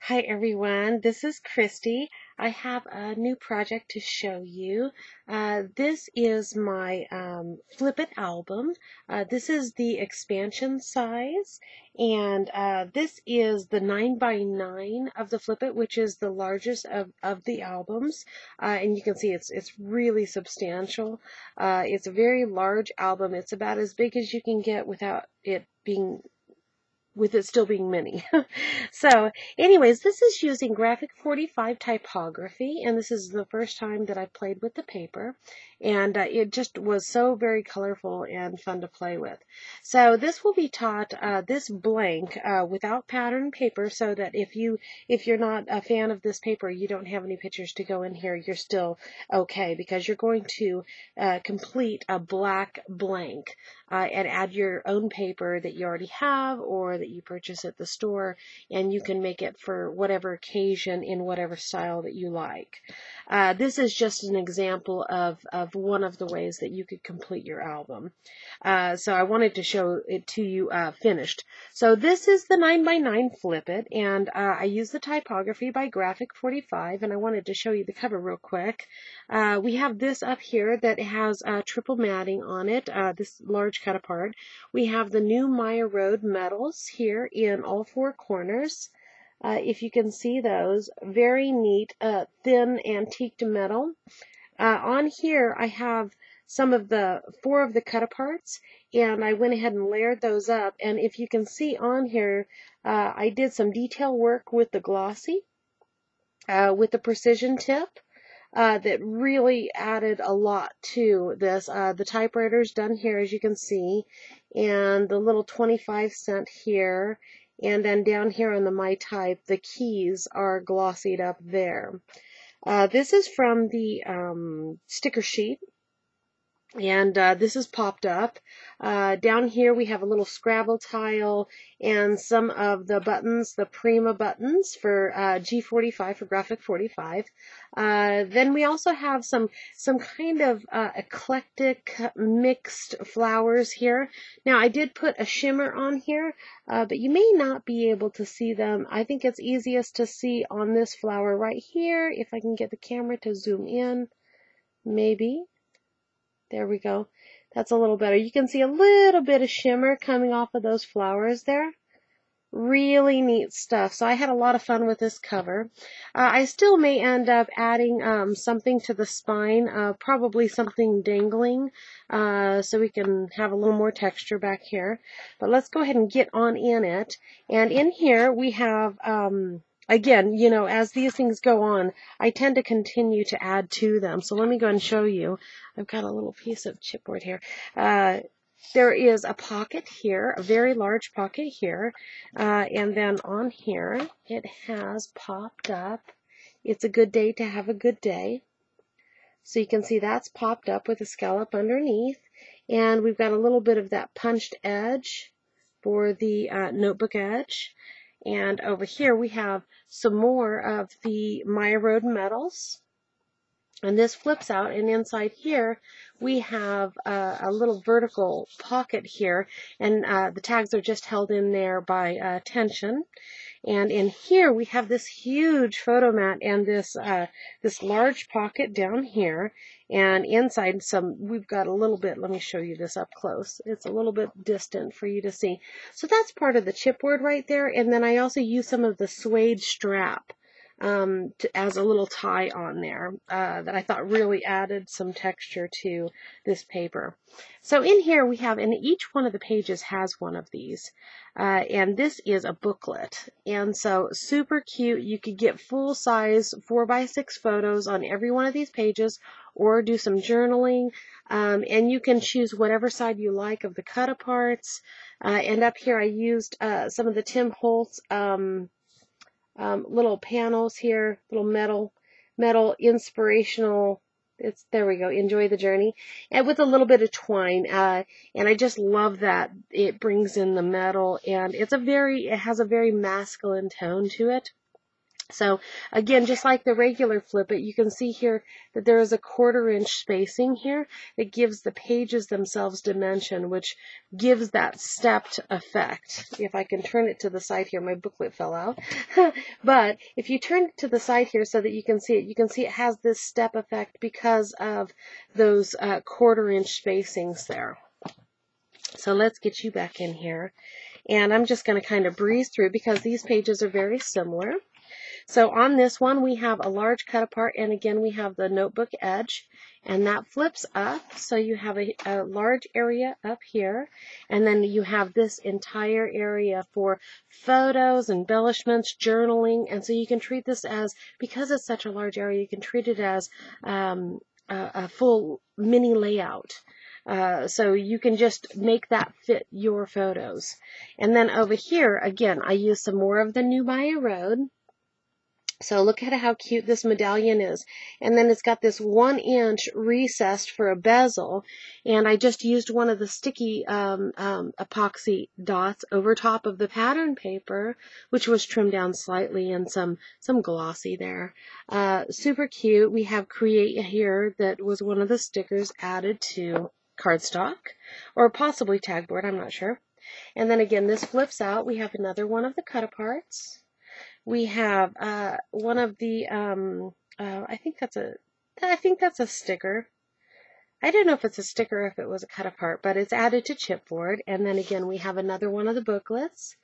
Hi everyone, this is Christy. I have a new project to show you. This is my Flip It album. This is the expansion size, and this is the 9x9 of the Flip It, which is the largest of the albums. And you can see it's really substantial. It's a very large album. It's about as big as you can get without it being with it still being mini. So anyways, this is using G45 Typography, and this is the first time that I've played with the paper, and it just was so very colorful and fun to play with. So this will be taught this blank without pattern paper, so that if you're not a fan of this paper, you don't have any pictures to go in here, you're still okay, because you're going to complete a black blank and add your own paper that you already have or that you purchase at the store, and you can make it for whatever occasion in whatever style that you like. This is just an example of one of the ways that you could complete your album. So I wanted to show it to you finished. So this is the 9x9 Flip It, and I use the typography by G45, and I wanted to show you the cover real quick. We have this up here that has triple matting on it, this large cut apart. We have the new Maya Road metals here in all four corners. If you can see those, very neat, thin antiqued metal. On here I have some of the four of the cut aparts, and I went ahead and layered those up, and if you can see on here, I did some detail work with the glossy, with the precision tip. That really added a lot to this. The typewriter's done here, as you can see, and the little 25-cent here, and then down here on the My Type, the keys are glossied up there. This is from the sticker sheet, and this is popped up. Down here we have a little Scrabble tile and some of the buttons, the Prima buttons for G45 for Graphic 45. Then we also have some kind of eclectic mixed flowers here. Now I did put a shimmer on here, but you may not be able to see them. I think it's easiest to see on this flower right here, if I can get the camera to zoom in, maybe. There we go. That's a little better. You can see a little bit of shimmer coming off of those flowers there. Really neat stuff. So I had a lot of fun with this cover. I still may end up adding something to the spine, probably something dangling, so we can have a little more texture back here. But let's go ahead and get on in it. And in here we have again, you know, as these things go on, I tend to continue to add to them. So let me go and show you. I've got a little piece of chipboard here. There is a pocket here, a very large pocket here, and then on here it has popped up, "It's a good day to have a good day." So you can see that's popped up with a scallop underneath, and we've got a little bit of that punched edge for the notebook edge. And over here we have some more of the Maya Road metals. And this flips out, and inside here we have a little vertical pocket here, and the tags are just held in there by tension. And in here we have this huge photo mat and this this large pocket down here, and inside we've got a little bit. Let me show you this up close. It's a little bit distant for you to see. So that's part of the chipboard right there, and then I also use some of the suede strap as a little tie on there that I thought really added some texture to this paper. So in here we have, and each one of the pages has one of these, and this is a booklet, and so super cute. You could get full-size 4x6 photos on every one of these pages, or do some journaling, and you can choose whatever side you like of the cut-aparts. And up here I used some of the Tim Holtz little panels here, little metal inspirational. There we go. Enjoy the journey, and with a little bit of twine. And I just love that it brings in the metal, and it has a very masculine tone to it. So again, just like the regular flip it, you can see here that there is a 1/4 inch spacing here. It gives the pages themselves dimension, which gives that stepped effect. If I can turn it to the side here, my booklet fell out. But if you turn it to the side here so that you can see it has this step effect because of those 1/4 inch spacings there. So let's get you back in here. And I'm just going to kind of breeze through because these pages are very similar. So on this one, we have a large cut apart, and again, we have the notebook edge, and that flips up. So you have a large area up here, and then you have this entire area for photos, embellishments, journaling, and so you can treat this as, because it's such a large area, you can treat it as a full mini layout. So you can just make that fit your photos. And then over here, again, I use some more of the New Maya Road. So look at how cute this medallion is. And then it's got this 1 inch recessed for a bezel. And I just used one of the sticky epoxy dots over top of the pattern paper, which was trimmed down slightly, and some glossy there. Super cute. We have Create here that was one of the stickers added to cardstock, or possibly tagboard, I'm not sure. And then again, this flips out. We have another one of the cut aparts. We have one of the, I think that's a sticker. I don't know if it's a sticker or if it was a cut apart, but it's added to chipboard. And then again, we have another one of the booklets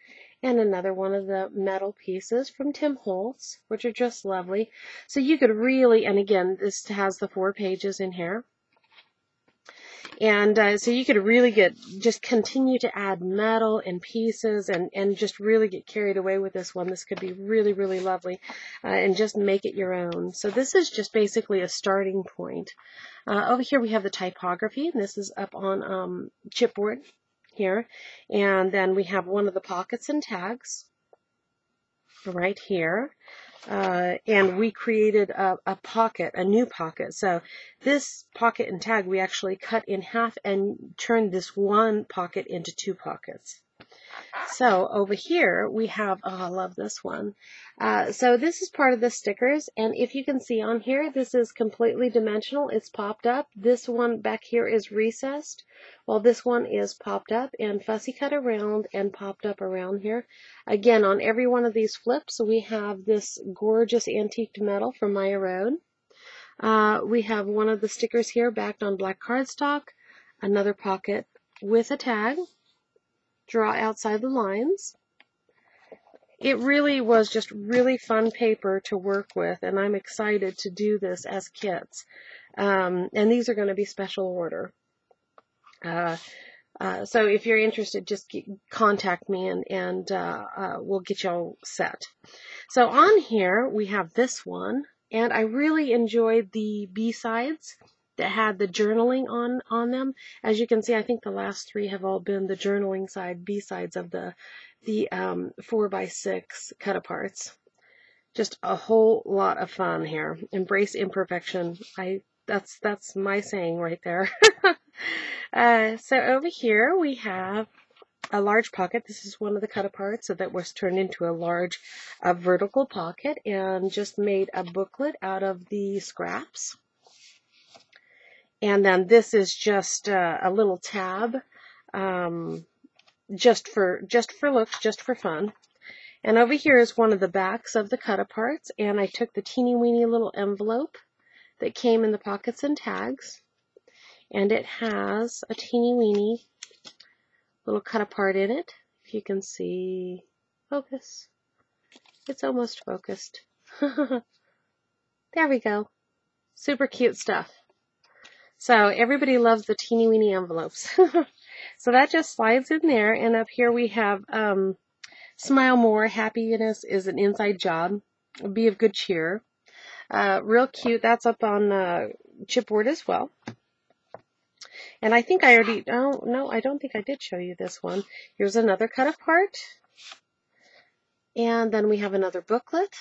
and another one of the metal pieces from Tim Holtz, which are just lovely. So you could really, and again, this has the 4 pages in here. And so you could really just continue to add metal and pieces and just really get carried away with this one. This could be really, really lovely, and just make it your own. So this is just basically a starting point. Over here we have the typography, and this is up on chipboard here. And then we have one of the pockets and tags right here. And we created a pocket, a new pocket. So this pocket and tag we actually cut in half and turned this one pocket into 2 pockets. So over here we have, oh, I love this one. So this is part of the stickers, and if you can see on here, this is completely dimensional. It's popped up. This one back here is recessed, while this one is popped up and fussy cut around and popped up around here. Again, on every one of these flips, we have this gorgeous antiqued metal from Maya Road. We have one of the stickers here backed on black cardstock, another pocket with a tag. Draw outside the lines. It really was just really fun paper to work with, and I'm excited to do this as kits. And these are going to be special order. So if you're interested, just contact me and we'll get y'all set. So on here we have this one, and I really enjoyed the B-sides that had the journaling on them. As you can see, I think the last 3 have all been the journaling side, B-sides of the 4x6 cut aparts. Just a whole lot of fun here. Embrace imperfection. That's my saying right there. So over here we have a large pocket. This is one of the cut aparts that was turned into a large vertical pocket and just made a booklet out of the scraps. And then this is just a little tab, just for looks, just for fun. And over here is one of the backs of the cut aparts, and I took the teeny weeny little envelope that came in the pockets and tags, and it has a teeny weeny little cut apart in it. If you can see, focus. It's almost focused. There we go. Super cute stuff. So everybody loves the teeny weeny envelopes. So that just slides in there, and up here we have Smile More, happiness is an inside job. Be of good cheer. Real cute. That's up on chipboard as well. And I think I already, oh no, I don't think I did show you this one. Here's another cut apart. And then we have another booklet.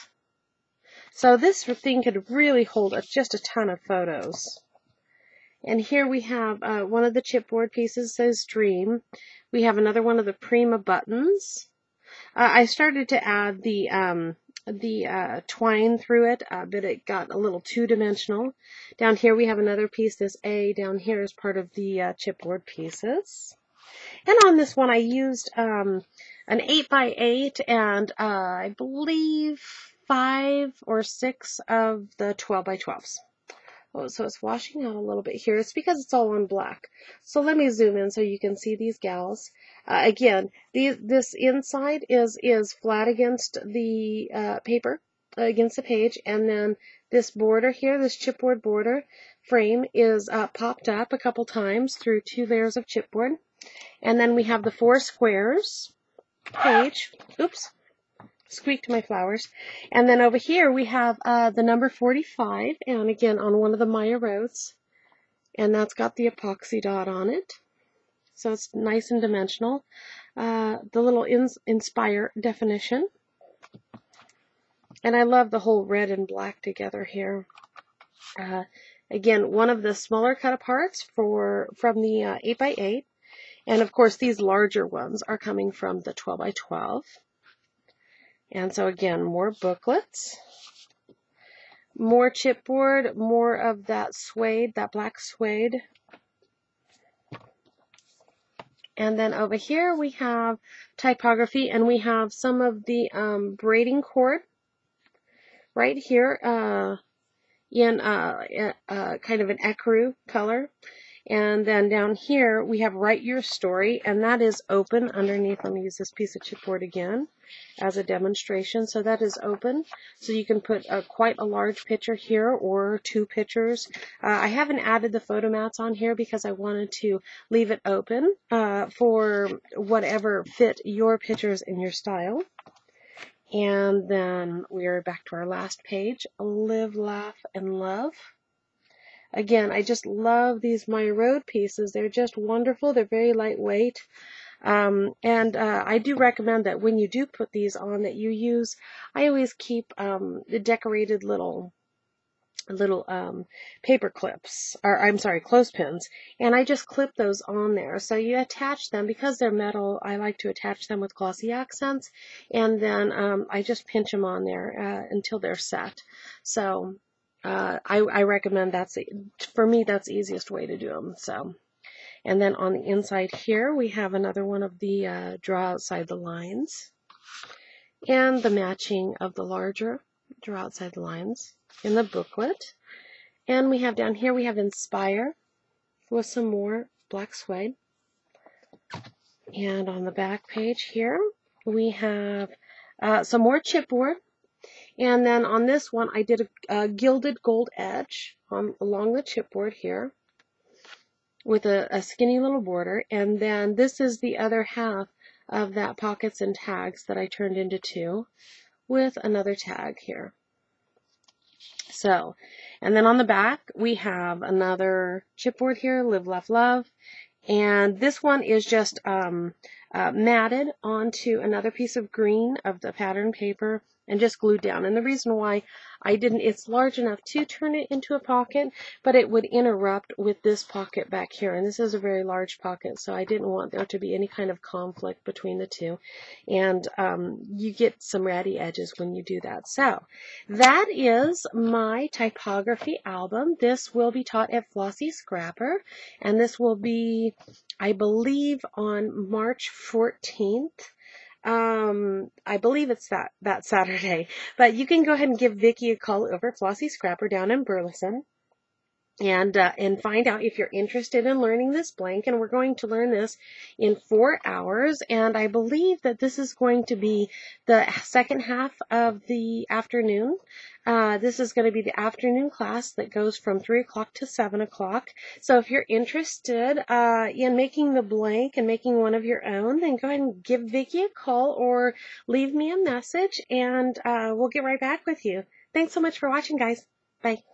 So this thing could really hold just a ton of photos. And here we have one of the chipboard pieces says Dream. We have another one of the Prima buttons. I started to add the twine through it, but it got a little two-dimensional. Down here we have another piece. This A down here is part of the chipboard pieces. And on this one I used an 8x8 and I believe 5 or 6 of the 12x12s. Oh, so it's washing out a little bit here. It's because it's all on black. So let me zoom in so you can see these gals. Again, this inside is flat against the paper, against the page, and then this border here, this chipboard border frame, is popped up a couple times through 2 layers of chipboard. And then we have the 4 squares page. Oops. Squeaked my flowers. And then over here we have the number 45, and again on one of the Maya roads, and that's got the epoxy dot on it, so it's nice and dimensional. The little inspire definition, and I love the whole red and black together here. Again, one of the smaller cut aparts from the 8x8, and of course these larger ones are coming from the 12x12. And so again, more booklets, more chipboard, more of that suede, that black suede. And then over here we have typography, and we have some of the braiding cord right here in kind of an ecru color. And then down here we have Write Your Story, and that is open underneath. Let me use this piece of chipboard again as a demonstration. So that is open, so you can put quite a large picture here or 2 pictures. I haven't added the photo mats on here because I wanted to leave it open for whatever fit your pictures and your style. And then we are back to our last page, Live, Laugh, and Love. Again, I just love these My Road pieces. They're just wonderful. They're very lightweight. And I do recommend that when you do put these on that you use, I always keep the decorated little paper clips, or I'm sorry, clothespins, and I just clip those on there. So you attach them, because they're metal, I like to attach them with glossy accents, and then I just pinch them on there until they're set. So I recommend for me, that's the easiest way to do them. So, and then on the inside here, we have another one of the draw outside the lines, and the matching of the larger draw outside the lines in the booklet. And we have down here, we have Inspire with some more black suede. And on the back page here, we have some more chipboard. And then on this one, I did a gilded gold edge along the chipboard here with a skinny little border. And then this is the other half of that pockets and tags that I turned into 2 with another tag here. So, and then on the back, we have another chipboard here, Live, Laugh, Love. And this one is just matted onto another piece of green of the pattern paper and just glued down. And the reason why I didn't, it's large enough to turn it into a pocket, but it would interrupt with this pocket back here. And this is a very large pocket, so I didn't want there to be any kind of conflict between the two. And you get some ratty edges when you do that. So that is my typography album. This will be taught at Flossie Scrapper, and this will be, I believe, on March 14th. I believe it's that Saturday, but you can go ahead and give Vicky a call over at Flossie Scrapper down in Burleson, and find out if you're interested in learning this blank. And we're going to learn this in 4 hours, and I believe that this is going to be the second half of the afternoon. This is going to be the afternoon class that goes from 3 o'clock to 7 o'clock. So if you're interested in making the blank and making one of your own, then go ahead and give Vicky a call or leave me a message, and we'll get right back with you. Thanks so much for watching, guys. Bye.